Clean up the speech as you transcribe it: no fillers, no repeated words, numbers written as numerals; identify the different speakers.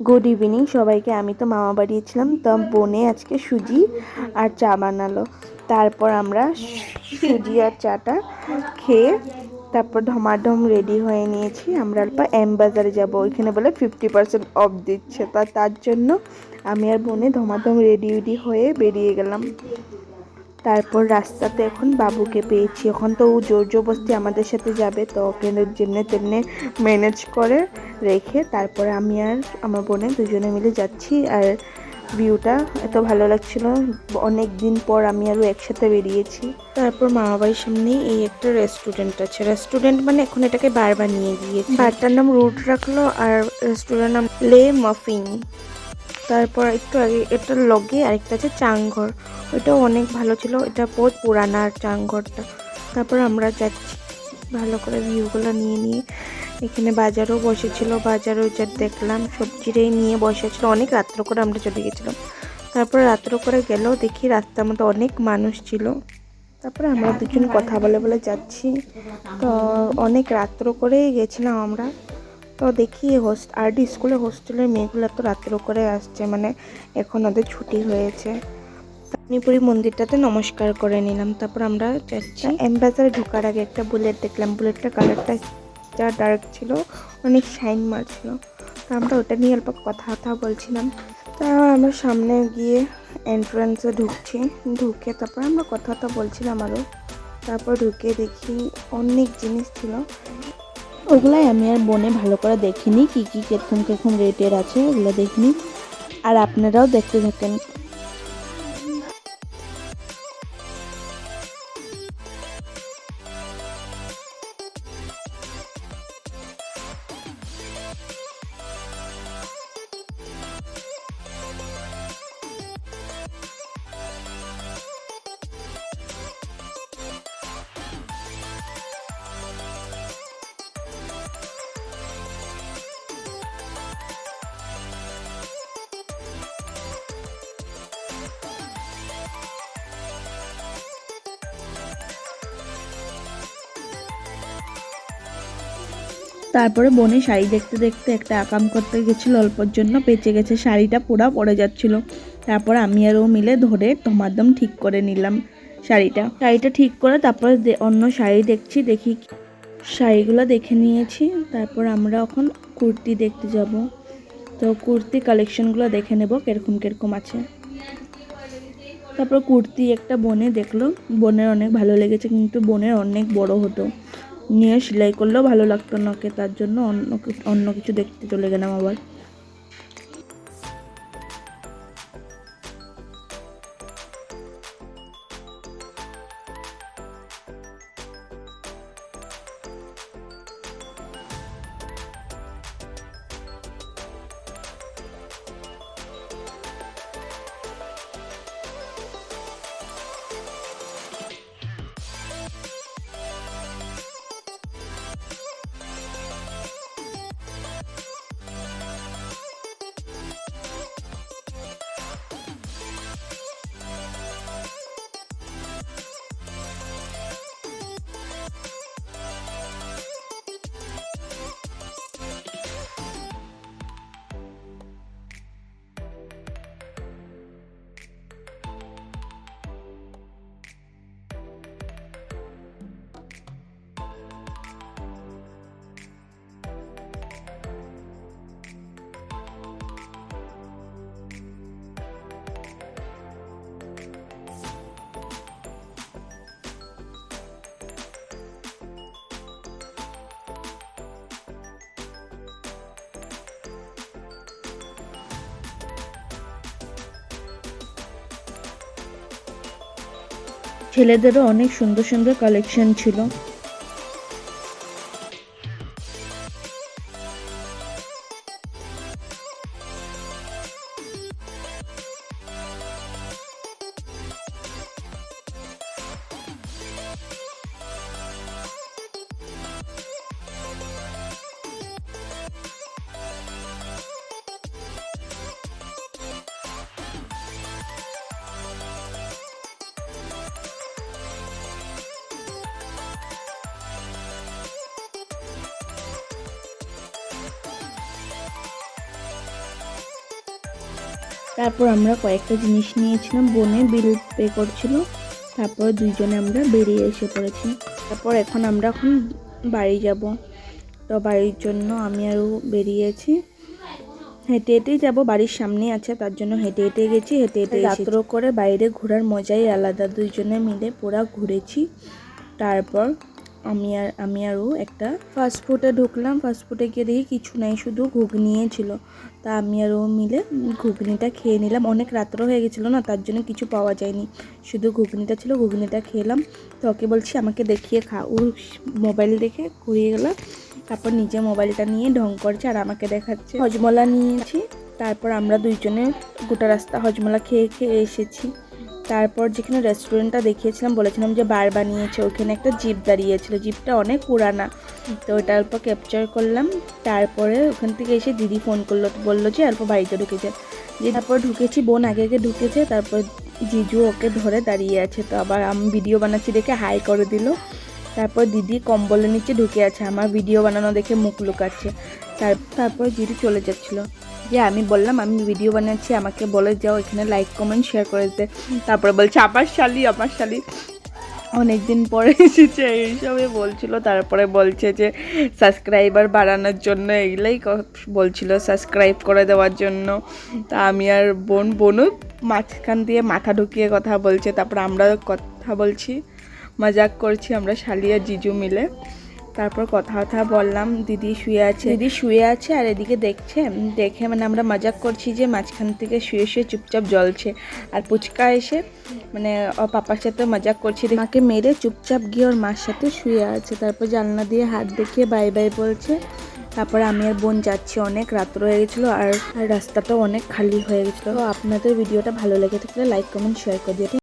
Speaker 1: Good evening সবাইকে। আমি তো মামা বাড়িয়েছিলাম, তো বোনে আজকে সুজি আর চা বানালো। তারপর আমরা সুজি আর চাটা খেয়ে তারপর ধমাধম রেডি হয়ে নিয়েছি। আমরা অল্প এম বাজারে যাবো, ওইখানে বলে 50% অফ দিচ্ছে। তার জন্য আমি আর বোনে ধমাধম রেডি হয়ে বেরিয়ে গেলাম। তারপর রাস্তাতে এখন বাবুকে পেয়েছি। এখন তো ও জোর জবরদস্তি আমাদের সাথে যাবে, তো ওকে যেমনি তেমনি ম্যানেজ করে রেখে তারপরে আমি আর আমার বোনে দুজনে মিলে যাচ্ছি। আর ভিউটা এত ভালো লাগছিল, অনেক দিন পর আমি আরও একসাথে বেরিয়েছি। তারপর মামাবাড়ির সামনেই এই একটা রেস্টুরেন্ট আছে। রেস্টুরেন্ট মানে এখন এটাকে বার বানিয়ে দিয়েছে। বারটার নাম রুট রাখলো আর রেস্টুরেন্ট নাম লে মাফিন। তারপর একটু আগে এটার লগে আরেকটা আছে চাংঘর, ওইটাও অনেক ভালো ছিল। এটা বহুত পুরানা চাংঘরটা। তারপর আমরা যাচ্ছি, ভালো করে ভিউগুলো নিয়ে এখানে বাজারও বসেছিল, বাজারও যা দেখলাম সবজিটাই নিয়ে বসেছিল। অনেক রাত্র করে আমরা চলে গেছিলাম। তারপরে রাত্র করে গেলেও দেখি রাস্তার মধ্যে অনেক মানুষ ছিল। তারপরে আমরা দুজন কথা বলে যাচ্ছি। তো অনেক রাত্র করেই গেছিলাম আমরা। তো দেখি আরডি স্কুলে হোস্টেলের মেয়েগুলো তো রাত্র করে আসছে, মানে এখন ওদের ছুটি হয়েছে। মণিপুরি মন্দিরটাতে নমস্কার করে নিলাম। তারপর আমরা যাচ্ছি। এমবাজারে ঢোকার আগে একটা বুলেট দেখলাম। বুলেটটার কালারটা যা ডার্ক ছিল, অনেক শাইন মারছিল। তো আমরা ওটা নিয়ে অল্প কথা বলছিলাম। তা আমরা সামনে গিয়ে এন্ট্রান্সে ঢুকে তারপর আমরা কথা বলছিলাম আরও। তারপর ঢুকে দেখি অনেক জিনিস ছিল, ওগুলাই আমি আর বোনে ভালো করে দেখিনি, কি কিরকম রেটের আছে ওগুলো দেখিনি। আর আপনারাও দেখতে থাকেন। তারপরে বোনে শাড়ি দেখতে একটা আকাম করতে গেছিল, অল্পর জন্য বেঁচে গেছে, শাড়িটা পুরা পড়ে যাচ্ছিল। তারপর আমি আর ও মিলে ধরে ধমাধম ঠিক করে নিলাম শাড়িটা ঠিক করে তারপরে অন্য শাড়ি দেখি শাড়িগুলো দেখে নিয়েছি। তারপর আমরা এখন কুর্তি দেখতে যাব। তো কুর্তি কালেকশনগুলো দেখে নেব কিরকম আছে। তারপর কুর্তি একটা বোনে দেখলো, বোনের অনেক ভালো লেগেছে, কিন্তু বোনের অনেক বড় হতো, নিয়ে সেলাই করলেও ভালো লাগতো না ওকে। তার জন্য অন্য কিছু দেখতে চলে গেলাম আবার। ছেলেদেরও অনেক সুন্দর কালেকশন ছিল। তারপর আমরা কয়েকটা জিনিস নিয়েছিলাম, বোনে বিল পে করছিল, তারপর দুইজনে আমরা বেরিয়ে এসে পড়েছি। তারপর আমরা এখন বাড়ি যাব, তো বাড়ির জন্য আমি আরও বেরিয়েছি। হেঁটে হেঁটেই যাবো, বাড়ির সামনে আছে তার জন্য হেঁটে হেঁটে গেছি, হেঁটে হেঁটে রাত্র করে বাইরে ঘোরার মজাই আলাদা। দুইজনে মিলে পুরা ঘুরেছি। তারপর আমি আরও একটা ফাস্টফুডে ঢুকলাম। ফাস্টফুডে গিয়ে দেখি কিছু নাই, শুধু ঘুগনি ছিল। তা আমি আরও মিলে ঘুগনিটা খেয়ে নিলাম। অনেক রাত্র হয়ে গেছিলো না, তার জন্য কিছু পাওয়া যায়নি, শুধু ঘুগনিটা ছিল, ঘুগনিটা খেলাম। তো ওকে বলছি আমাকে দেখিয়ে খা, ও মোবাইল দেখে ঘুরিয়ে গেল। তারপর নিজে মোবাইলটা নিয়ে ঢং করছে আর আমাকে দেখাচ্ছে। হজমলা নিয়েছি, তারপর আমরা দুইজনে গোটা রাস্তা হজমলা খেয়ে খেয়ে এসেছি। তারপর যেখানে রেস্টুরেন্টটা দেখিয়েছিলাম, বলেছিলাম যে বার বানিয়েছে, ওখানে একটা জিপ দাঁড়িয়েছিল, জিপটা অনেক পুরানা, তো ওটা অল্প ক্যাপচার করলাম। তারপরে ওখান থেকে এসে দিদি ফোন করলো, বললো যে অল্প বাড়িতে ঢুকেছে। যে তারপর ঢুকেছি, বোন আগে আগে ঢুকেছে, তারপর জিজু ওকে ধরে দাঁড়িয়ে আছে। তো আবার আমি ভিডিও বানাচ্ছি দেখে হাই করে দিল। তারপর দিদি কম্বলের নিচে ঢুকে আছে, আমার ভিডিও বানানো দেখে মুখ লুকাচ্ছে। তারপর দিদি চলে যাচ্ছিলো, যে আমি বললাম আমি ভিডিও বানাচ্ছি, আমাকে বলে যাও এখানে লাইক কমেন্ট শেয়ার করে দিতে। তারপরে বলছে আমার শালি অনেকদিন পরে এসেছে এইসবই বলছিল। তারপরে বলছে যে সাবস্ক্রাইবার বাড়ানোর জন্য, এগুলোই বলছিল, সাবস্ক্রাইব করে দেওয়ার জন্য। তা আমি আর বোনও মাঝখান দিয়ে মাথা ঢুকিয়ে কথা বলছে। তারপর আমরা কথা বলছি, মজাক করছি আমরা শালি আর জিজু মিলে। তারপর কথা বললাম। দিদি শুয়ে আছে আর এদিকে দেখে মানে আমরা মজাক করছি যে মাঝখান থেকে শুয়ে চুপচাপ জ্বলছে। আর পুচকা এসে মানে ওর পাপার সাথে মজাক করছি, মাকে মেরে চুপচাপ গিয়ে ওর মার সাথে শুয়ে আছে। তারপর জানলা দিয়ে হাত দেখিয়ে বাই বাই বলছে। তারপরে আমি আর বোন যাচ্ছি, অনেক রাত্র হয়ে গেছিলো আর রাস্তাটাও অনেক খালি হয়ে গেছিলো। তো আপনাদের ভিডিওটা ভালো লেগে থাকলে লাইক কমেন্ট শেয়ার করে দিও।